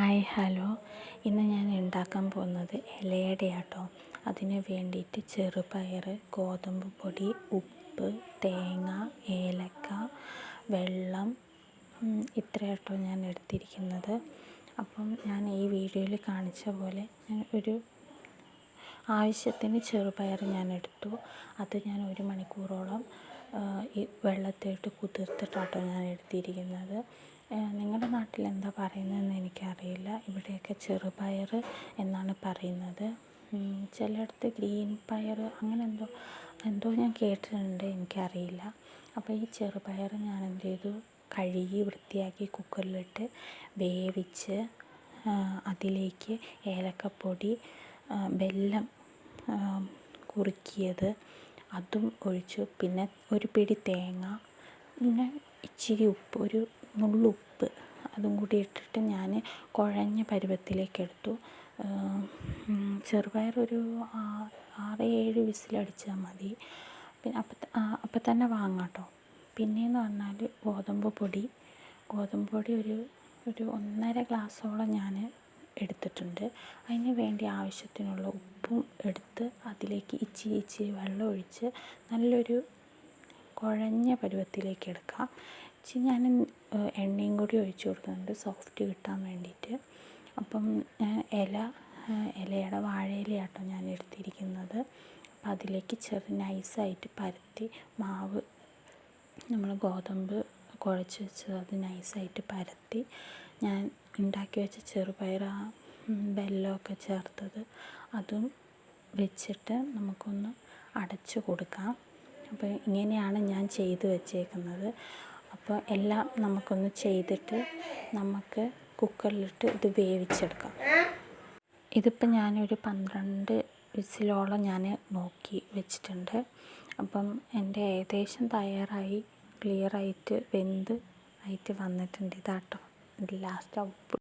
Hi hello, ഇന്ന് ഞാൻ ഉണ്ടാക്കാൻ പോകുന്നത് ഇലയടയാട്ടോ. അതിന് വേണ്ടിയിട്ട് ചെറുപയർ, ഗോതമ്പ് പൊടി, ഉപ്പ്, തേങ്ങ, ഏലക്ക, വെള്ളം, ഇത്രയാട്ടോ ഞാൻ എടുത്തിരിക്കുന്നത്. അപ്പം ഞാൻ ഈ വീഡിയോയിൽ കാണിച്ച പോലെ ഞാൻ ഒരു ആവശ്യത്തിന് ചെറുപയർ ഞാൻ എടുത്തു. അത് ഞാൻ 1 മണിക്കൂറോളം ഈ വെള്ളത്തിലിട്ട് കുതിർത്തിട്ടാട്ടോ ഞാൻ എടുത്തിരിക്കുന്നത്. നിങ്ങളുടെ നാട്ടിൽ എന്താ പറയുന്നതെന്ന് എനിക്കറിയില്ല. ഇവിടെയൊക്കെ ചെറുപയർ എന്നാണ് പറയുന്നത്. ചിലയിടത്ത് ഗ്രീൻ പയർ അങ്ങനെ എന്തോ ഞാൻ കേട്ടിട്ടുണ്ട്, എനിക്കറിയില്ല. അപ്പോൾ ഈ ചെറുപയർ ഞാൻ എന്ത് ചെയ്തു, കഴുകി വൃത്തിയാക്കി കുക്കറിലിട്ട് വേവിച്ച് അതിലേക്ക് ഏലക്കപ്പൊടി, വെല്ലം കുറുക്കിയത് അതും ഒഴിച്ചു. പിന്നെ ഒരു പിടി തേങ്ങ, പിന്നെ ഇച്ചിരി ഉപ്പ്, ഒരു നുള്ളുപ്പ് അതും കൂടി ഇട്ടിട്ട് ഞാൻ കുഴഞ്ഞ പരുവത്തിലേക്ക് എടുത്തു. ചെറുപയർ ഒരു 6-7 വിസിലടിച്ചാൽ മതി. പിന്നെ അപ്പം തന്നെ വാങ്ങാം കേട്ടോ. പിന്നെയെന്ന് പറഞ്ഞാൽ ഗോതമ്പ് പൊടി ഒരു 1.5 ഗ്ലാസ്സോളം ഞാൻ എടുത്തിട്ടുണ്ട്. അതിന് വേണ്ടി ആവശ്യത്തിനുള്ള ഉപ്പും എടുത്ത് അതിലേക്ക് ഇച്ചിരി വെള്ളം ഒഴിച്ച് നല്ലൊരു കുഴഞ്ഞ പരുവത്തിലേക്ക് എടുക്കാം. ഞാൻ എണ്ണയും കൂടി ഒഴിച്ച് കൊടുക്കുന്നുണ്ട് സോഫ്റ്റ് കിട്ടാൻ വേണ്ടിയിട്ട്. അപ്പം ഞാൻ ഇലയുടെ വാഴയിലയാട്ടോ ഞാൻ എടുത്തിരിക്കുന്നത്. അപ്പം അതിലേക്ക് നൈസായിട്ട് പരത്തി മാവ്, നമ്മൾ ഗോതമ്പ് കുഴച്ച് വെച്ചത് അത് നൈസായിട്ട് പരത്തി ഞാൻ ഉണ്ടാക്കി വെച്ച ചെറുപയർ, വെല്ലമൊക്കെ ചേർത്തത് അതും വെച്ചിട്ട് നമുക്കൊന്ന് അടച്ചു കൊടുക്കാം. അപ്പോൾ ഇങ്ങനെയാണ് ഞാൻ ചെയ്ത് വെച്ചേക്കുന്നത്. അപ്പോൾ എല്ലാം നമുക്കൊന്ന് ചെയ്തിട്ട് നമുക്ക് കുക്കറിലിട്ട് ഇത് വേവിച്ചെടുക്കാം. ഇതിപ്പോൾ ഞാനൊരു 12 വിസിലോളം ഞാൻ നോക്കി വെച്ചിട്ടുണ്ട്. അപ്പം എൻ്റെ ഏകദേശം തയ്യാറായി, ക്ലിയറായിട്ട് വെന്ത് ആയിട്ട് വന്നിട്ടുണ്ട്. ഇതാട്ടോ ലാസ്റ്റ് ഉപ്പ്